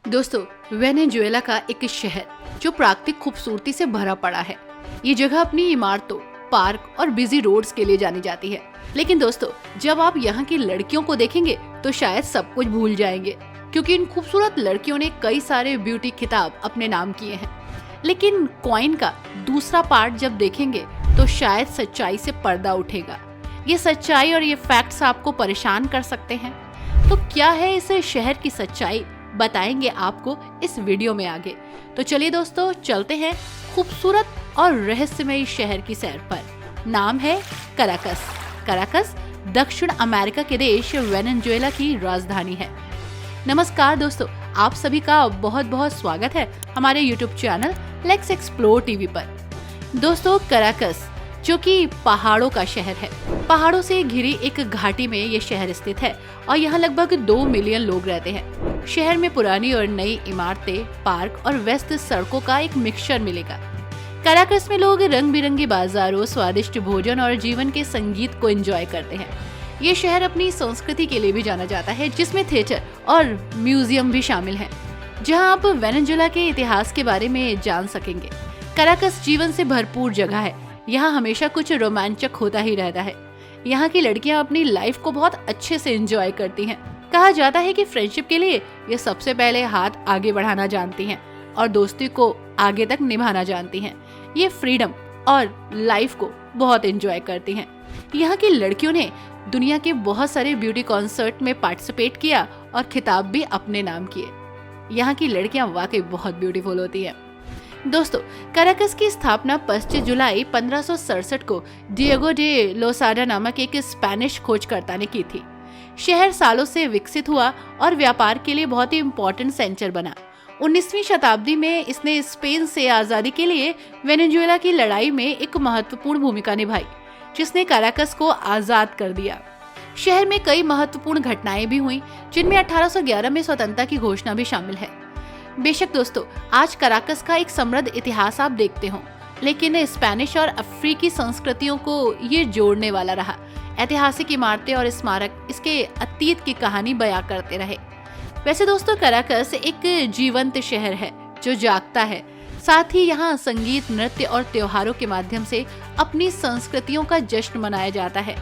दोस्तों, वेनेजुएला का एक शहर जो प्राकृतिक खूबसूरती से भरा पड़ा है। ये जगह अपनी इमारतों, पार्क और बिजी रोड्स के लिए जानी जाती है। लेकिन दोस्तों, जब आप यहाँ की लड़कियों को देखेंगे तो शायद सब कुछ भूल जाएंगे, क्योंकि इन खूबसूरत लड़कियों ने कई सारे ब्यूटी खिताब अपने नाम किए हैं। लेकिन कॉइन का दूसरा पार्ट जब देखेंगे तो शायद सच्चाई से पर्दा उठेगा। ये सच्चाई और ये फैक्ट्स आपको परेशान कर सकते हैं। तो क्या है इस शहर की सच्चाई, बताएंगे आपको इस वीडियो में आगे। तो चलिए दोस्तों, चलते हैं खूबसूरत और रहस्यमयी शहर की सैर पर। नाम है कराकस। कराकस दक्षिण अमेरिका के देश वेनेजुएला की राजधानी है। नमस्कार दोस्तों, आप सभी का बहुत बहुत स्वागत है हमारे YouTube channel let's explore TV पर। दोस्तों, कराकस जो कि पहाड़ों का शहर है, पहाड़ों से घिरी एक घाटी में ये शहर स्थित है और यहाँ लगभग 2 मिलियन लोग रहते हैं। शहर में पुरानी और नई इमारतें, पार्क और व्यस्त सड़कों का एक मिक्सचर मिलेगा। कराकस में लोग रंग बिरंगी बाजारों, स्वादिष्ट भोजन और जीवन के संगीत को एंजॉय करते हैं। ये शहर अपनी संस्कृति के लिए भी जाना जाता है, जिसमें थिएटर और म्यूजियम भी शामिल हैं, जहां आप वेनेजुएला के इतिहास के बारे में जान सकेंगे। कराकस जीवन से भरपूर जगह है। यहाँ हमेशा कुछ रोमांचक होता ही रहता है। यहाँ की लड़कियाँ अपनी लाइफ को बहुत अच्छे से एंजॉय करती हैं। कहा जाता है कि फ्रेंडशिप के लिए ये सबसे पहले हाथ आगे बढ़ाना जानती हैं और दोस्ती को आगे तक निभाना जानती हैं। ये फ्रीडम और लाइफ को बहुत एंजॉय करती हैं। यहाँ की लड़कियों ने दुनिया के बहुत सारे ब्यूटी कॉन्सर्ट में पार्टिसिपेट किया और खिताब भी अपने नाम किए। यहाँ की लड़कियाँ वाकई बहुत ब्यूटीफुल होती हैं। दोस्तों, कराकस की स्थापना 25 जुलाई 1567 को डिएगो डे लोसाडा नामक एक स्पेनिश खोजकर्ता ने की थी। शहर सालों से विकसित हुआ और व्यापार के लिए बहुत ही इम्पोर्टेंट सेंटर बना। 19वीं शताब्दी में इसने स्पेन से आजादी के लिए वेनेजुएला की लड़ाई में एक महत्वपूर्ण भूमिका निभाई, जिसने कराकस को आजाद कर दिया। शहर में कई महत्वपूर्ण घटनाएं भी हुई, जिनमें 1811 में स्वतंत्रता की घोषणा भी शामिल है। बेशक दोस्तों, आज कराकस का एक समृद्ध इतिहास आप देखते हो, लेकिन स्पेनिश और अफ्रीकी संस्कृतियों को ये जोड़ने वाला रहा। ऐतिहासिक इमारतें और स्मारक इसके अतीत की कहानी बयां करते रहे। वैसे दोस्तों, कराकस एक जीवंत शहर है जो जागता है। साथ ही यहाँ संगीत, नृत्य और त्योहारों के माध्यम से अपनी संस्कृतियों का जश्न मनाया जाता है।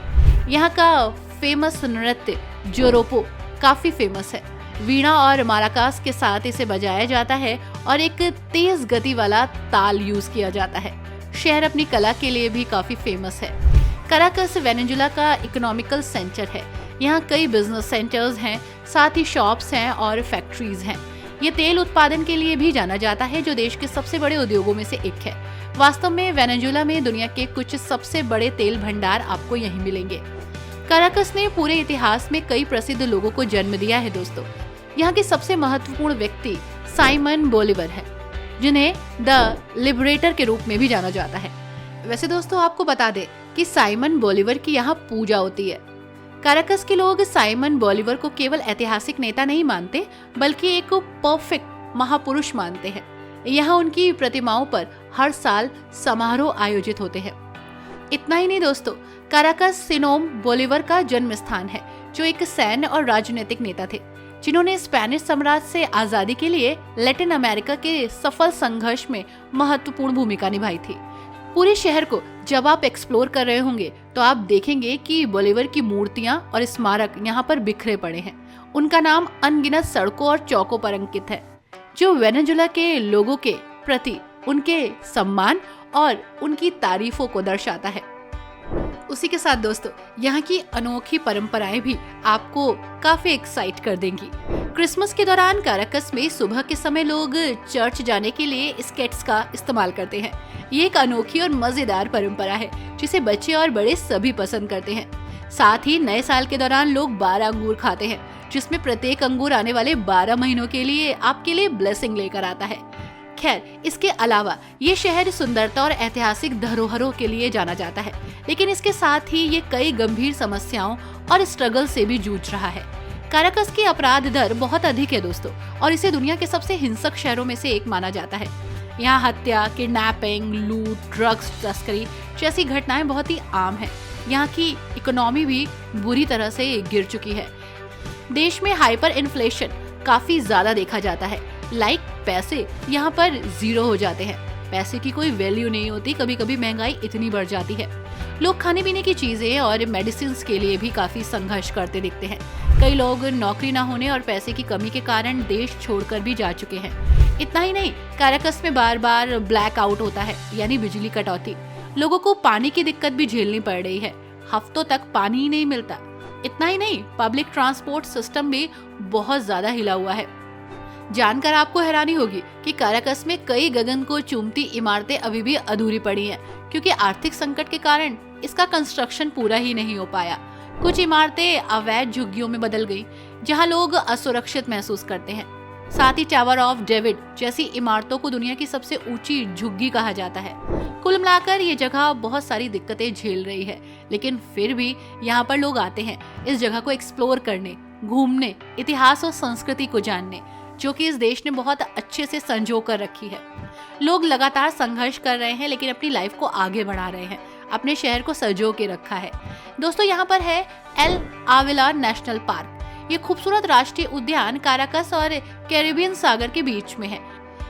यहाँ का फेमस नृत्य जोरोपो काफी फेमस है। वीणा और माराकास के साथ इसे बजाया जाता है और एक तेज गति वाला ताल यूज किया जाता है। शहर अपनी कला के लिए भी काफी फेमस है। कराकस वेनेजुएला का इकोनॉमिकल सेंटर है। यहाँ कई बिजनेस सेंटर्स हैं, साथ ही शॉप्स हैं और फैक्ट्रीज हैं। ये तेल उत्पादन के लिए भी जाना जाता है, जो देश के सबसे बड़े उद्योगों में से एक है। वास्तव में वेनेजुएला में दुनिया के कुछ सबसे बड़े तेल भंडार आपको यहीं मिलेंगे। कराकस ने पूरे इतिहास में कई प्रसिद्ध लोगों को जन्म दिया है। दोस्तों, यहाँ के सबसे महत्वपूर्ण व्यक्ति साइमन बोलीवर है, जिन्हें द लिबरेटर के रूप में भी जाना जाता है। वैसे दोस्तों, आपको बता दें कि साइमन बोलीवर की यहाँ पूजा होती है। कराकस के लोग साइमन बोलीवर को केवल ऐतिहासिक नेता नहीं मानते, बल्कि एक परफेक्ट महापुरुष मानते हैं। यहाँ उनकी प्रतिमाओं पर हर साल समारोह आयोजित होते हैं। इतना ही नहीं दोस्तों, कराकस सिमोन बोलीवर का जन्म स्थान है, जो एक सैन्य और राजनीतिक नेता थे, जिन्होंने स्पेनिश साम्राज्य से आजादी के लिए लैटिन अमेरिका के सफल संघर्ष में महत्वपूर्ण भूमिका निभाई थी। पूरे शहर को जब आप एक्सप्लोर कर रहे होंगे तो आप देखेंगे कि बोलीवर की मूर्तियां और स्मारक यहाँ पर बिखरे पड़े हैं। उनका नाम अनगिनत सड़कों और चौकों पर अंकित है, जो वेनेजुएला के लोगों के प्रति उनके सम्मान और उनकी तारीफों को दर्शाता है। उसी के साथ दोस्तों, यहाँ की अनोखी परंपराएं भी आपको काफी एक्साइट कर देंगी। क्रिसमस के दौरान कराकस में सुबह के समय लोग चर्च जाने के लिए स्केट्स का इस्तेमाल करते हैं। ये एक अनोखी और मजेदार परंपरा है, जिसे बच्चे और बड़े सभी पसंद करते हैं। साथ ही नए साल के दौरान लोग 12 अंगूर खाते हैं, जिसमें प्रत्येक अंगूर आने वाले 12 महीनों के लिए आपके लिए ब्लेसिंग लेकर आता है। खैर, इसके अलावा ये शहर सुंदरता और ऐतिहासिक धरोहरों के लिए जाना जाता है, लेकिन इसके साथ ही ये कई गंभीर समस्याओं और स्ट्रगल से भी जूझ रहा है। कराकस की अपराध दर बहुत अधिक है दोस्तों, और इसे दुनिया के सबसे हिंसक शहरों में से एक माना जाता है। यहाँ हत्या, किडनैपिंग, लूट, ड्रग्स तस्करी जैसी घटनाएं बहुत ही आम है। यहाँ की इकोनॉमी भी बुरी तरह से गिर चुकी है। देश में हाइपर इन्फ्लेशन काफी ज्यादा देखा जाता है। लाइक पैसे यहाँ पर 0 हो जाते हैं। पैसे की कोई वैल्यू नहीं होती। कभी कभी महंगाई इतनी बढ़ जाती है, लोग खाने पीने की चीजें और मेडिसिन के लिए भी काफी संघर्ष करते दिखते हैं। कई लोग नौकरी न होने और पैसे की कमी के कारण देश छोड़कर भी जा चुके हैं। इतना ही नहीं, काराकस में बार बार ब्लैक आउट होता है, यानी बिजली कटौती। लोगों को पानी की दिक्कत भी झेलनी पड़ रही है, हफ्तों तक पानी ही नहीं मिलता। इतना ही नहीं, पब्लिक ट्रांसपोर्ट सिस्टम भी बहुत ज्यादा हिला हुआ है। जानकर आपको हैरानी होगी कि काराकस में कई गगन को चूमती इमारतें अभी भी अधूरी पड़ी हैं, क्योंकि आर्थिक संकट के कारण इसका कंस्ट्रक्शन पूरा ही नहीं हो पाया। कुछ इमारतें अवैध झुग्गियों में बदल गई, जहां लोग असुरक्षित महसूस करते हैं। साथ ही टावर ऑफ डेविड जैसी इमारतों को दुनिया की सबसे ऊंची झुग्गी कहा जाता है। कुल मिलाकर ये जगह बहुत सारी दिक्कतें झेल रही है, लेकिन फिर भी यहाँ पर लोग आते हैं इस जगह को एक्सप्लोर करने, घूमने, इतिहास और संस्कृति को जानने, जो कि इस देश ने बहुत अच्छे से संजो कर रखी है। लोग लगातार संघर्ष कर रहे हैं, लेकिन अपनी लाइफ को आगे बढ़ा रहे हैं, अपने शहर को संजो के रखा है। दोस्तों, यहाँ पर है एल आविला नेशनल पार्क। ये खूबसूरत राष्ट्रीय उद्यान काराकस और कैरिबियन सागर के बीच में है।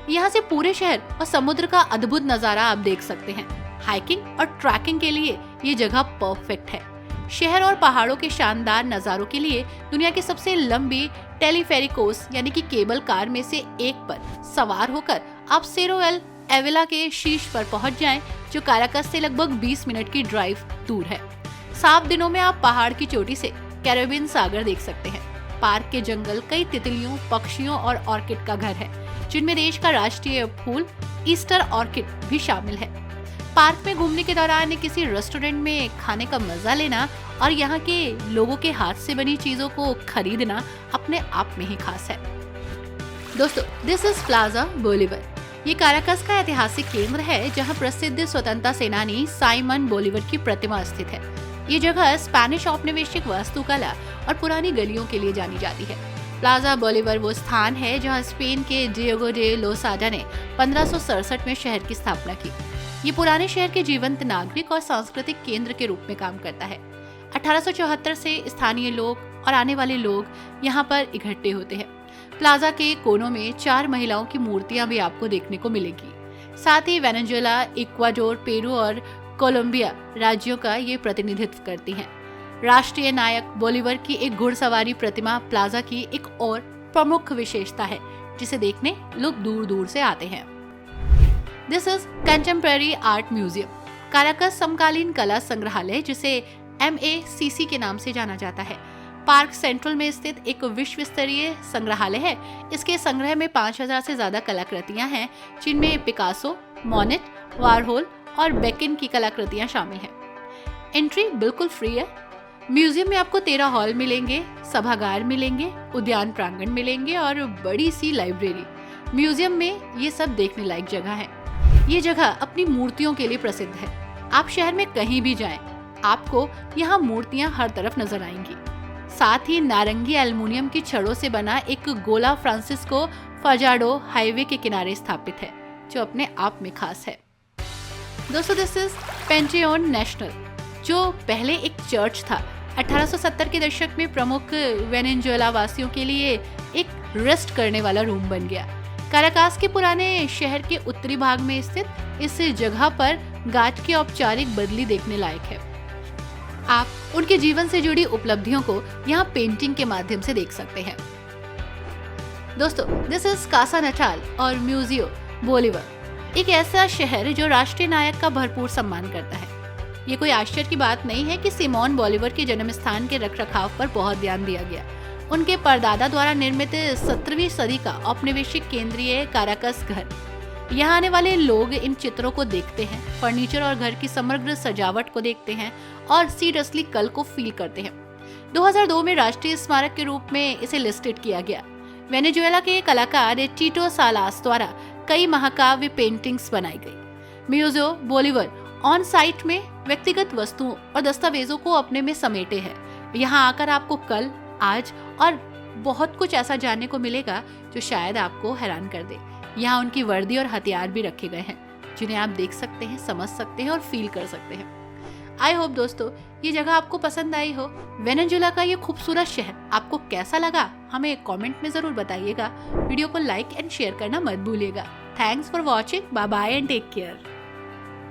यहाँ से पूरे शहर और समुद्र का अद्भुत नजारा आप देख सकते हैं। हाइकिंग और ट्रैकिंग के लिए ये जगह परफेक्ट है। शहर और पहाड़ों के शानदार नजारों के लिए दुनिया की सबसे लंबी टेलीफेरिकोस यानी कि केबल कार में से एक पर सवार होकर आप सेरो एल एविला के शीर्ष पर पहुंच जाएं, जो काराकस से लगभग 20 मिनट की ड्राइव दूर है। साफ दिनों में आप पहाड़ की चोटी से कैरिबियन सागर देख सकते हैं। पार्क के जंगल कई तितलियों, पक्षियों और ऑर्किड का घर है, जिनमें देश का राष्ट्रीय फूल ईस्टर ऑर्किड भी शामिल है। पार्क में घूमने के दौरान किसी रेस्टोरेंट में खाने का मजा लेना और यहाँ के लोगों के हाथ से बनी चीजों को खरीदना अपने आप में ही खास है। दोस्तों, दिस इज प्लाजा बोलीवर। ये काराकस का ऐतिहासिक केंद्र है, जहाँ प्रसिद्ध स्वतंत्रता सेनानी साइमन बोलीवर की प्रतिमा स्थित है। ये जगह स्पेनिश औपनिवेशिक वास्तुकला और पुरानी गलियों के लिए जानी जाती है। प्लाजा बोलीवर वो स्थान है जहाँ स्पेन के डिएगो डे लोसाडा ने 1567 में शहर की स्थापना की। ये पुराने शहर के जीवंत नागरिक और सांस्कृतिक केंद्र के रूप में काम करता है। 1874 से स्थानीय लोग और आने वाले लोग यहाँ पर इकट्ठे होते हैं। प्लाजा के कोनों में 4 महिलाओं की मूर्तियां भी आपको देखने को मिलेगी। साथ ही वेनेजुएला, इक्वाडोर, पेरू और कोलंबिया राज्यों का ये प्रतिनिधित्व करती हैं। राष्ट्रीय नायक बोलीवर की एक घुड़सवारी प्रतिमा प्लाजा की एक और प्रमुख विशेषता है, जिसे देखने लोग दूर दूर से आते हैं। This is contemporary art museum. Caracas समकालीन कला संग्रहालय, जिसे MACC के नाम से जाना जाता है, पार्क सेंट्रल में स्थित एक विश्व स्तरीय संग्रहालय है। इसके संग्रह में 5000 से ज्यादा कलाकृतियां हैं, जिनमें पिकासो, मोनेट, वारहोल और बेकिन की कलाकृतियां शामिल हैं। एंट्री बिल्कुल फ्री है। म्यूजियम में आपको 13 हॉल मिलेंगे, सभागार मिलेंगे, उद्यान प्रांगण मिलेंगे और बड़ी सी लाइब्रेरी। म्यूजियम में ये सब देखने लायक जगह है। ये जगह अपनी मूर्तियों के लिए प्रसिद्ध है। आप शहर में कहीं भी जाएं, आपको यहाँ मूर्तियाँ हर तरफ नजर आएंगी। साथ ही नारंगी एल्युमिनियम की छड़ों से बना एक गोला फ्रांसिस्को फजाडो हाईवे के किनारे स्थापित है, जो अपने आप में खास है। दोस्तों, दिस इज पेंटेओन नेशनल, जो पहले एक चर्च था। 1870 के दशक में प्रमुख वेनेजुएला वासियों के लिए एक रेस्ट करने वाला रूम बन गया। काराकास के पुराने शहर के उत्तरी भाग में स्थित इस जगह पर गार्ड की औपचारिक बदली देखने लायक है। आप उनके जीवन से जुड़ी उपलब्धियों को यहाँ पेंटिंग के माध्यम से देख सकते हैं। दोस्तों, दिस इज कासा नटाल और म्यूजियो बोलीवर, एक ऐसा शहर जो राष्ट्रीय नायक का भरपूर सम्मान करता है। ये कोई आश्चर्य की बात नहीं है कि सिमोन बोलीवर के जन्म स्थान के रखरखाव पर बहुत ध्यान दिया गया। उनके परदादा द्वारा निर्मित 17वीं सदी का औपनिवेशिक केंद्रीय काराकस घर। यहाँ आने वाले लोग इन चित्रों को देखते हैं, फर्नीचर और घर की समग्र सजावट को देखते हैं और सीरियसली कल को फील करते हैं। 2002 में राष्ट्रीय स्मारक के रूप में इसे लिस्टेड किया गया। वेनेजुएला के कलाकार टीटो सालास द्वारा कई महाकाव्य पेंटिंग्स बनाई गई। म्यूजियो बोलीवर ऑन साइट में व्यक्तिगत वस्तुओं और दस्तावेजों को अपने में समेटे है। यहाँ आकर आपको कल, आज और बहुत कुछ ऐसा जानने को मिलेगा जो शायद आपको हैरान कर दे। यहाँ उनकी वर्दी और हथियार भी रखे गए हैं, जिन्हें आप देख सकते हैं, समझ सकते हैं और फील कर सकते हैं। आई होप दोस्तों ये जगह आपको पसंद आई हो। वेनेजुएला का ये खूबसूरत शहर आपको कैसा लगा हमें एक कमेंट में जरूर बताइएगा। वीडियो को लाइक एंड शेयर करना मत भूलिएगा। Thanks for watching, bye bye and take care.